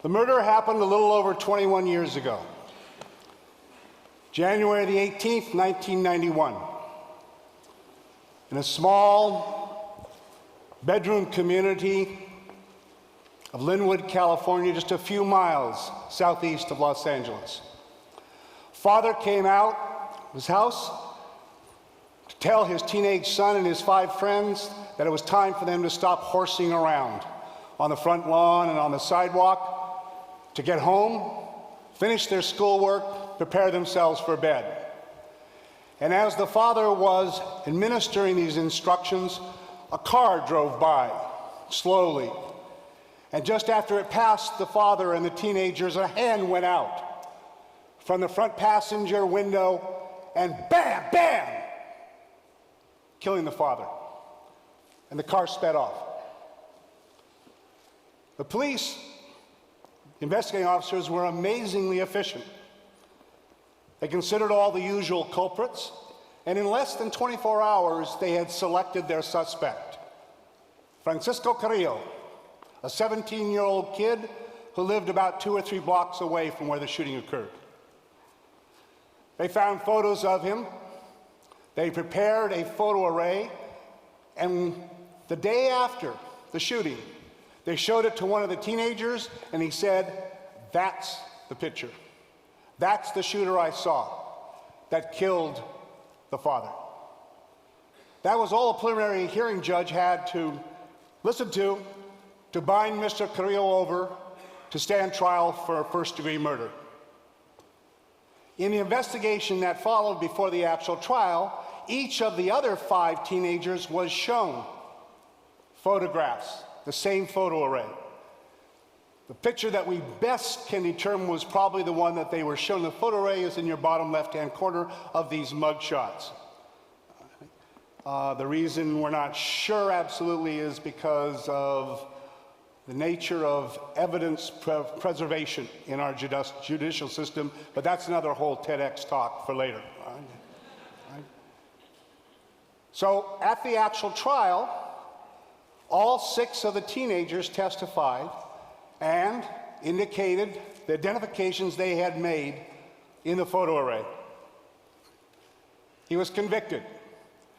The murder happened a little over 21 years ago. January the 18th, 1991. In a small bedroom community of Linwood, California, just a few miles southeast of Los Angeles. Father came out of his house to tell his teenage son and his 5 friends that it was time for them to stop horsing around on the front lawn and on the sidewalk, to get home, finish their schoolwork, prepare themselves for bed. And as the father was administering these instructions, a car drove by slowly. And just after it passed the father and the teenagers, a hand went out from the front passenger window and bam, bam, killing the father. And the car sped off. The police investigating officers were amazingly efficient. They considered all the usual culprits, and in less than 24 hours, they had selected their suspect. Francisco Carrillo, a 17-year-old kid who lived about 2 or 3 blocks away from where the shooting occurred. They found photos of him. They prepared a photo array, and the day after the shooting, they showed it to one of the teenagers, and he said, "That's the picture. That's the shooter I saw that killed the father." That was all a preliminary hearing judge had to listen to bind Mr. Carrillo over to stand trial for first-degree murder. In the investigation that followed before the actual trial, each of the other 5 teenagers was shown photographs, the same photo array. The picture that we best can determine was probably the one that they were shown. The photo array is in your bottom left-hand corner of these mug shots. The reason we're not sure absolutely is because of the nature of evidence preservation in our judicial system, but that's another whole TEDx talk for later. So at the actual trial, all 6 of the teenagers testified and indicated the identifications they had made in the photo array. He was convicted.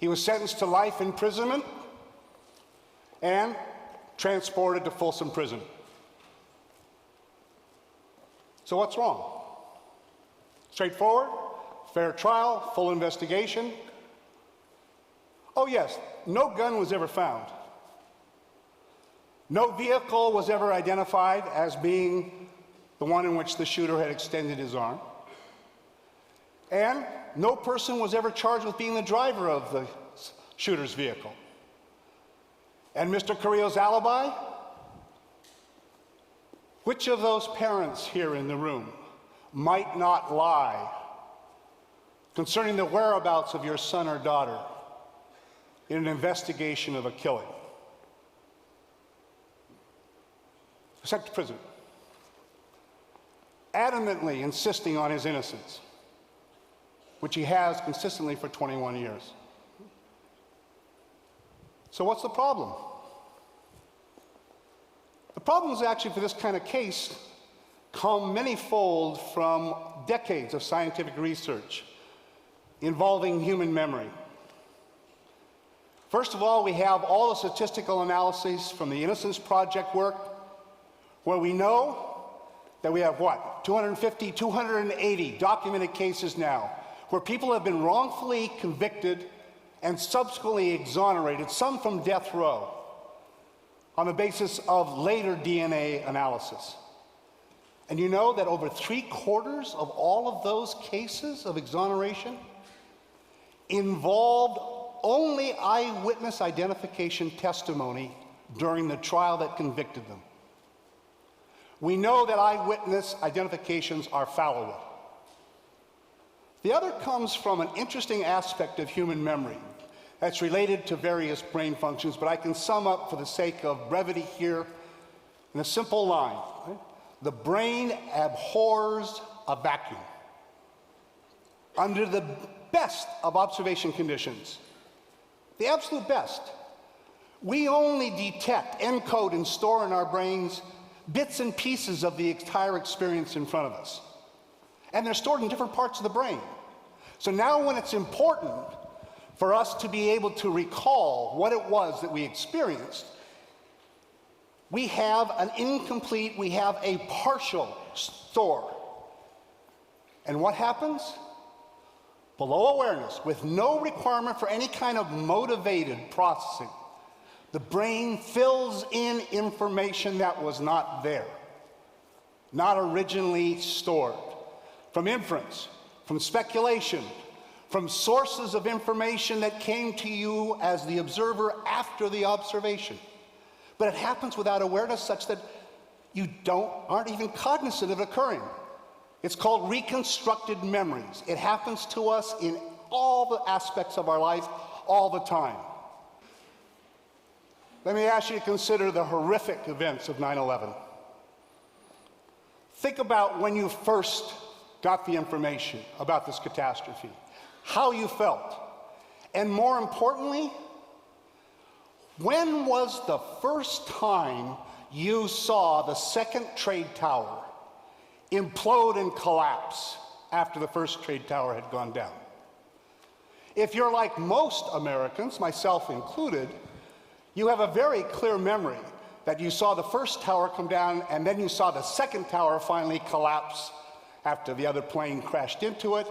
He was sentenced to life imprisonment and transported to Folsom Prison. So what's wrong? Straightforward, fair trial, full investigation. Oh yes, no gun was ever found. No vehicle was ever identified as being the one in which the shooter had extended his arm. And no person was ever charged with being the driver of the shooter's vehicle. And Mr. Carrillo's alibi? Which of those parents here in the room might not lie concerning the whereabouts of your son or daughter in an investigation of a killing? Sent to prison, adamantly insisting on his innocence, which he has consistently for 21 years. So what's the problem? The problems actually for this kind of case come many-fold from decades of scientific research involving human memory. First of all, we have all the statistical analyses from the Innocence Project work, where we know that we have, 250, 280 documented cases now where people have been wrongfully convicted and subsequently exonerated, some from death row, on the basis of later DNA analysis. And you know that over 3/4 of all of those cases of exoneration involved only eyewitness identification testimony during the trial that convicted them. We know that eyewitness identifications are fallible. The other comes from an interesting aspect of human memory that's related to various brain functions, but I can sum up for the sake of brevity here in a simple line. Right? The brain abhors a vacuum. Under the best of observation conditions, the absolute best, we only detect, encode, and store in our brains bits and pieces of the entire experience in front of us. And they're stored in different parts of the brain. So now when it's important for us to be able to recall what it was that we experienced, we have an incomplete, we have a partial store. And what happens? Below awareness, with no requirement for any kind of motivated processing, the brain fills in information that was not there, not originally stored, from inference, from speculation, from sources of information that came to you as the observer after the observation. But it happens without awareness such that you aren't even cognizant of it occurring. It's called reconstructed memories. It happens to us in all the aspects of our life, all the time. Let me ask you to consider the horrific events of 9/11. Think about when you first got the information about this catastrophe, how you felt, and more importantly, when was the first time you saw the second trade tower implode and collapse after the first trade tower had gone down? If you're like most Americans, myself included, you have a very clear memory that you saw the first tower come down and then you saw the second tower finally collapse after the other plane crashed into it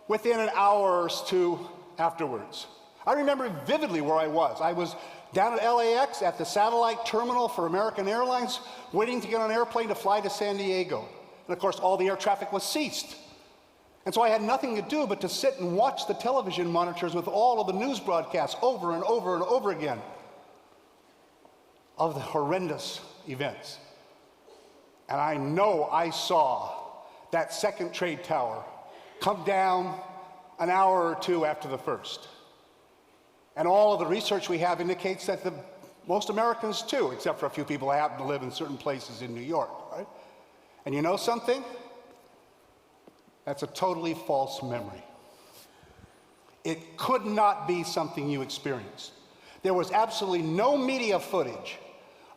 within an hour or two afterwards. I remember vividly where I was. I was down at LAX at the satellite terminal for American Airlines, waiting to get on an airplane to fly to San Diego. And of course, all the air traffic was ceased. And so I had nothing to do but to sit and watch the television monitors with all of the news broadcasts over and over and over again of the horrendous events. And I know I saw that second trade tower come down an hour or two after the first. And all of the research we have indicates that most Americans too, except for a few people who happen to live in certain places in New York, right? And you know something? That's a totally false memory. It could not be something you experienced. There was absolutely no media footage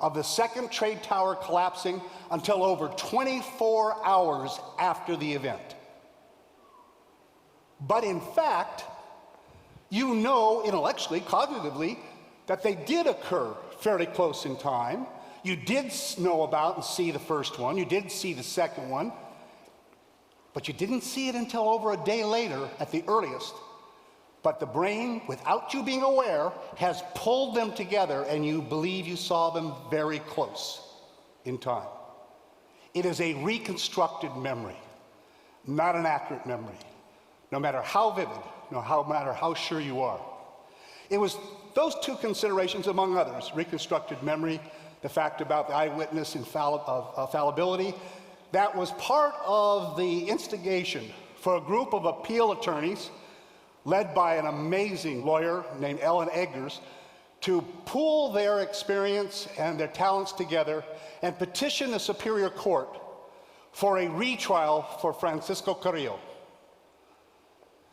of the second trade tower collapsing until over 24 hours after the event. But in fact, you know intellectually, cognitively, that they did occur fairly close in time. You did know about and see the first one. You did see the second one. But you didn't see it until over a day later at the earliest. But the brain, without you being aware, has pulled them together and you believe you saw them very close in time. It is a reconstructed memory, not an accurate memory, no matter how vivid, no matter how sure you are. It was those two considerations, among others, reconstructed memory, the fact about the eyewitness fallibility, that was part of the instigation for a group of appeal attorneys led by an amazing lawyer named Ellen Eggers to pool their experience and their talents together and petition the Superior Court for a retrial for Francisco Carrillo.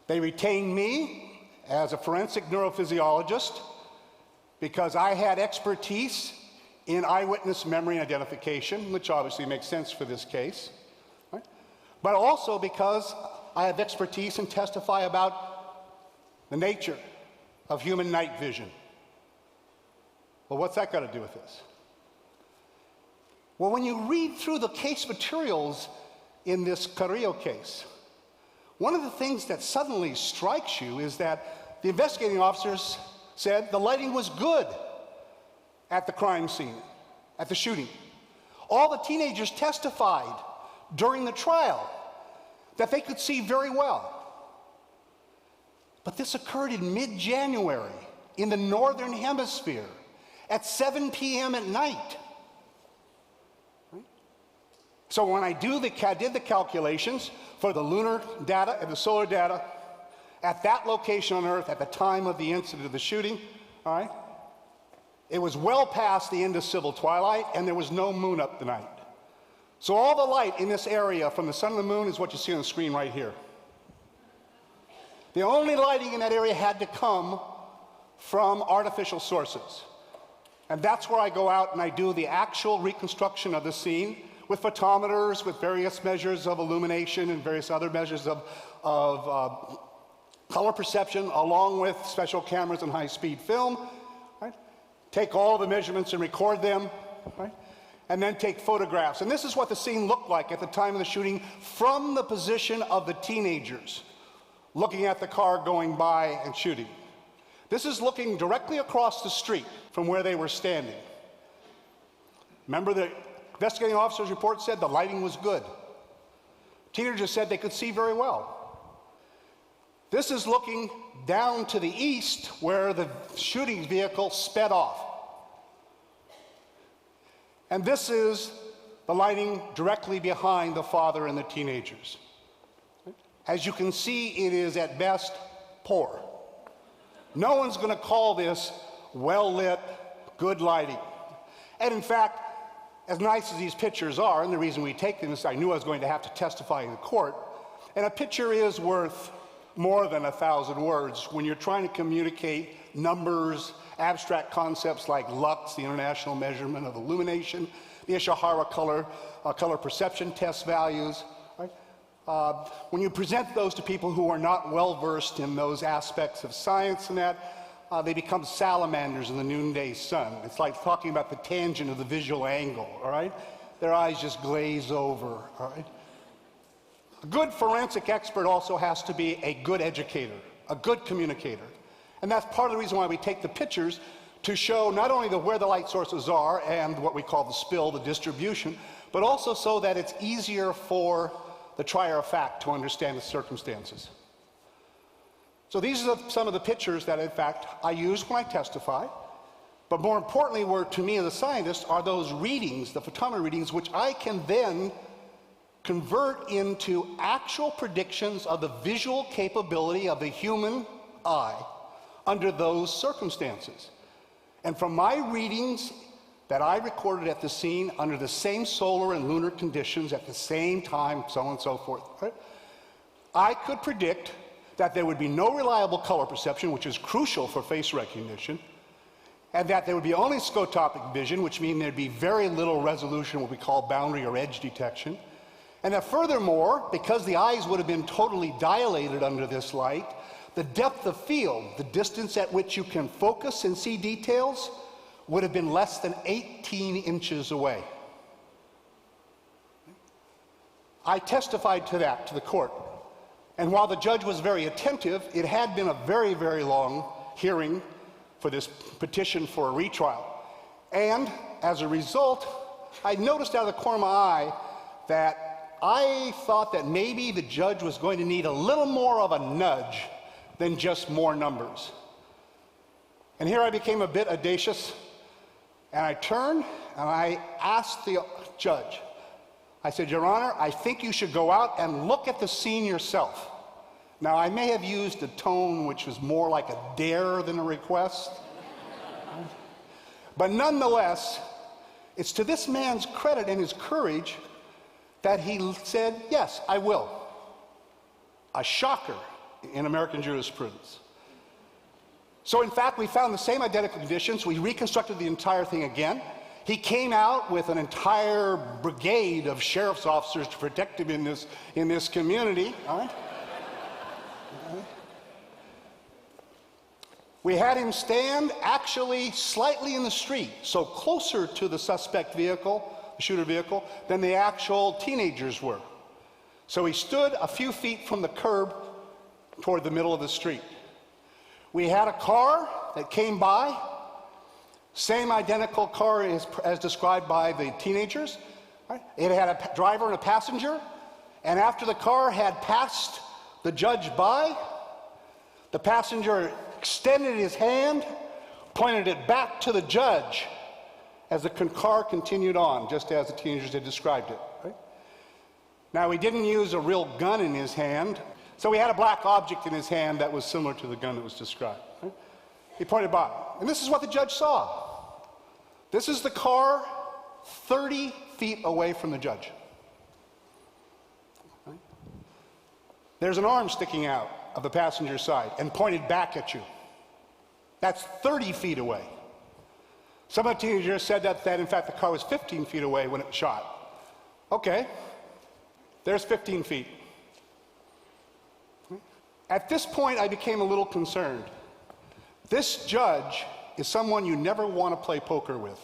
They retained me as a forensic neurophysiologist because I had expertise in eyewitness memory and identification, which obviously makes sense for this case, right? But also because I have expertise and testify about the nature of human night vision. Well, what's that got to do with this? Well, when you read through the case materials in this Carrillo case, one of the things that suddenly strikes you is that the investigating officers said the lighting was good at the crime scene, at the shooting. All the teenagers testified during the trial that they could see very well. But this occurred in mid-January in the northern hemisphere at 7 p.m. at night. So when I did the calculations for the lunar data and the solar data at that location on Earth at the time of the incident of the shooting, all right, it was well past the end of civil twilight and there was no moon up the night. So all the light in this area from the sun and the moon is what you see on the screen right here. The only lighting in that area had to come from artificial sources. And that's where I go out and I do the actual reconstruction of the scene with photometers, with various measures of illumination and various other measures of color perception, along with special cameras and high-speed film. Right? Take all the measurements and record them, right? And then take photographs. And this is what the scene looked like at the time of the shooting from the position of the teenagers, looking at the car going by and shooting. This is looking directly across the street from where they were standing. Remember, the investigating officer's report said the lighting was good. Teenagers said they could see very well. This is looking down to the east where the shooting vehicle sped off. And this is the lighting directly behind the father and the teenagers. As you can see, it is at best poor. No one's going to call this well-lit, good lighting. And in fact, as nice as these pictures are, and the reason we take them is I knew I was going to have to testify in court, and a picture is worth more than 1,000 words when you're trying to communicate numbers, abstract concepts like lux, the international measurement of illumination, the Ishihara color perception test values. Right? When you present those to people who are not well versed in those aspects of science and that, they become salamanders in the noonday sun. It's like talking about the tangent of the visual angle, all right? Their eyes just glaze over, all right? A good forensic expert also has to be a good educator, a good communicator. And that's part of the reason why we take the pictures, to show not only where the light sources are and what we call the spill, the distribution, but also so that it's easier for the trier of fact to understand the circumstances. So these are some of the pictures that, in fact, I use when I testify. But more importantly, to me as a scientist, are those readings, the photometer readings, which I can then convert into actual predictions of the visual capability of the human eye under those circumstances. And from my readings that I recorded at the scene under the same solar and lunar conditions at the same time, so on and so forth, right, I could predict that there would be no reliable color perception, which is crucial for face recognition, and that there would be only scotopic vision, which means there'd be very little resolution, what we call boundary or edge detection, and that furthermore, because the eyes would have been totally dilated under this light, the depth of field, the distance at which you can focus and see details, would have been less than 18 inches away. I testified to that to the court. And while the judge was very attentive, it had been a very, very long hearing for this petition for a retrial. And as a result, I noticed out of the corner of my eye that I thought that maybe the judge was going to need a little more of a nudge than just more numbers. And here I became a bit audacious, and I turned and I asked the judge, I said, Your Honor, I think you should go out and look at the scene yourself. Now, I may have used a tone which was more like a dare than a request. But nonetheless, it's to this man's credit and his courage that he said, yes, I will. A shocker in American jurisprudence. So in fact, we found the same identical conditions. We reconstructed the entire thing again. He came out with an entire brigade of sheriff's officers to protect him in this community. All right? We had him stand actually slightly in the street, so closer to the suspect vehicle, the shooter vehicle, than the actual teenagers were. So he stood a few feet from the curb toward the middle of the street. We had a car that came by, same identical car as described by the teenagers. Right? It had a driver and a passenger, and after the car had passed the judge by, the passenger extended his hand, pointed it back to the judge as the car continued on, just as the teenagers had described it. Right? Now, he didn't use a real gun in his hand, so he had a black object in his hand that was similar to the gun that was described. Right? He pointed by, and this is what the judge saw. This is the car 30 feet away from the judge. Right? There's an arm sticking out of the passenger side and pointed back at you. That's 30 feet away. Some of the teenagers said that in fact the car was 15 feet away when it was shot. Okay, there's 15 feet. At this point, I became a little concerned. This judge is someone you never want to play poker with.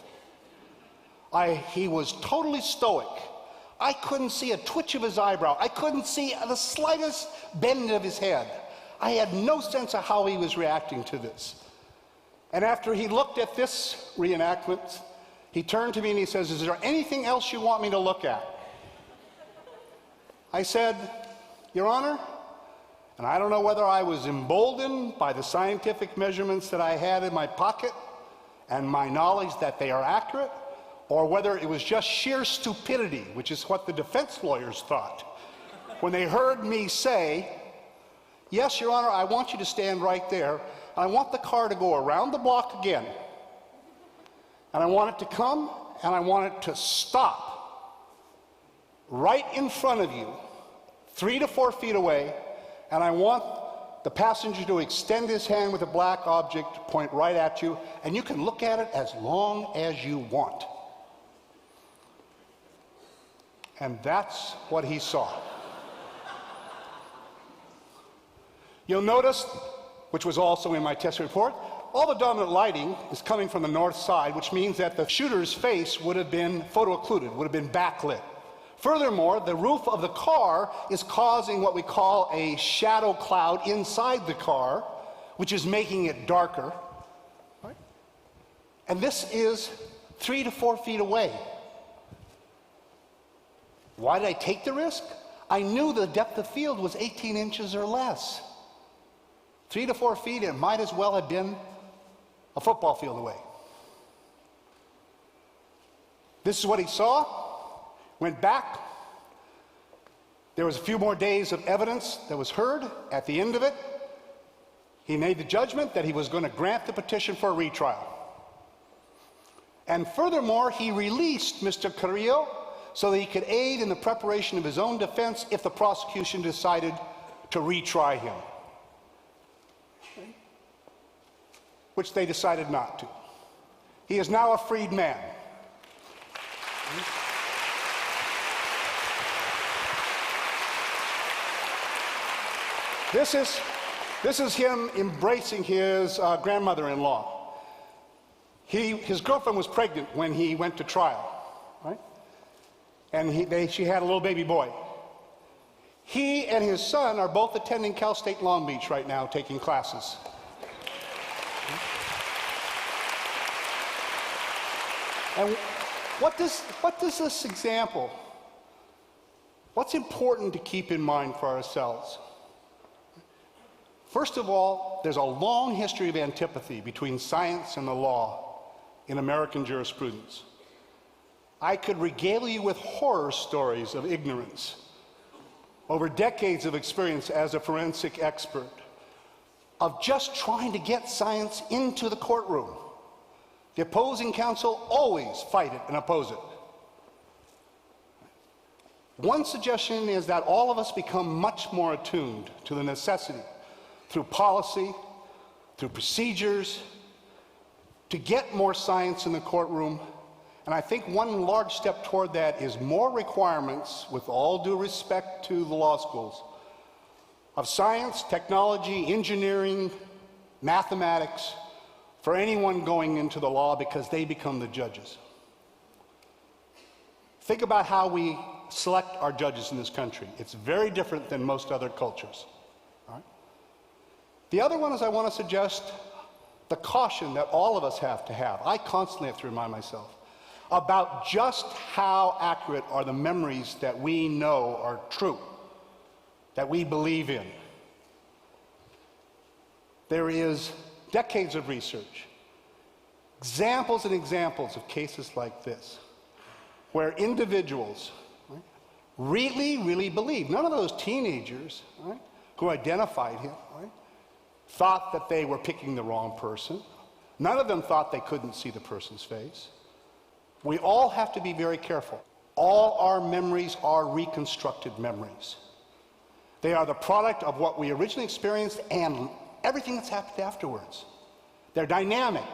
He was totally stoic. I couldn't see a twitch of his eyebrow. I couldn't see the slightest bend of his head. I had no sense of how he was reacting to this. And after he looked at this reenactment, he turned to me and he says, "Is there anything else you want me to look at?" I said, "Your Honor," and I don't know whether I was emboldened by the scientific measurements that I had in my pocket and my knowledge that they are accurate, or whether it was just sheer stupidity, which is what the defense lawyers thought, when they heard me say, "Yes, Your Honor, I want you to stand right there. I want the car to go around the block again. And I want it to come, and I want it to stop right in front of you, 3 to 4 feet away, and I want the passenger to extend his hand with a black object, point right at you, and you can look at it as long as you want." And that's what he saw. You'll notice, which was also in my test report, all the dominant lighting is coming from the north side, which means that the shooter's face would have been photo-occluded, would have been backlit. Furthermore, the roof of the car is causing what we call a shadow cloud inside the car, which is making it darker. Right? And this is 3 to 4 feet away. Why did I take the risk? I knew the depth of field was 18 inches or less. 3 to 4 feet, it might as well have been a football field away. This is what he saw. Went back. There was a few more days of evidence that was heard. At the end of it, he made the judgment that he was going to grant the petition for a retrial. And furthermore, he released Mr. Carrillo so that he could aid in the preparation of his own defense if the prosecution decided to retry him, which they decided not to. He is now a freed man. This is him embracing his grandmother-in-law. His girlfriend was pregnant when he went to trial, right? And she had a little baby boy. He and his son are both attending Cal State Long Beach right now, taking classes. And what does this example, what's important to keep in mind for ourselves? First of all, there's a long history of antipathy between science and the law in American jurisprudence. I could regale you with horror stories of ignorance over decades of experience as a forensic expert, of just trying to get science into the courtroom. The opposing counsel always fight it and oppose it. One suggestion is that all of us become much more attuned to the necessity, through policy, through procedures, to get more science in the courtroom. And I think one large step toward that is more requirements, with all due respect to the law schools, of science, technology, engineering, mathematics, for anyone going into the law, because they become the judges. Think about how we select our judges in this country. It's very different than most other cultures. All right? The other one is I want to suggest the caution that all of us have to have. I constantly have to remind myself about just how accurate are the memories that we know are true, that we believe in. There is decades of research, examples and examples of cases like this, where individuals, right, really believe. None of those teenagers, right, who identified him, right, thought that they were picking the wrong person. None of them thought they couldn't see the person's face. We all have to be very careful. All our memories are reconstructed memories. They are the product of what we originally experienced and everything that's happened afterwards. They're dynamic.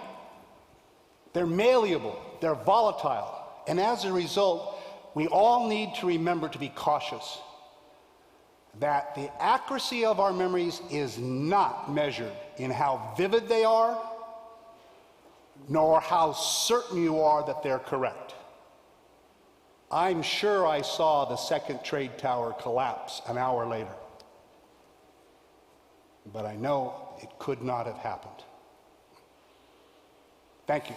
They're malleable, they're volatile, and as a result, we all need to remember to be cautious that the accuracy of our memories is not measured in how vivid they are, nor how certain you are that they're correct. I'm sure I saw the second trade tower collapse an hour later, but I know it could not have happened. Thank you.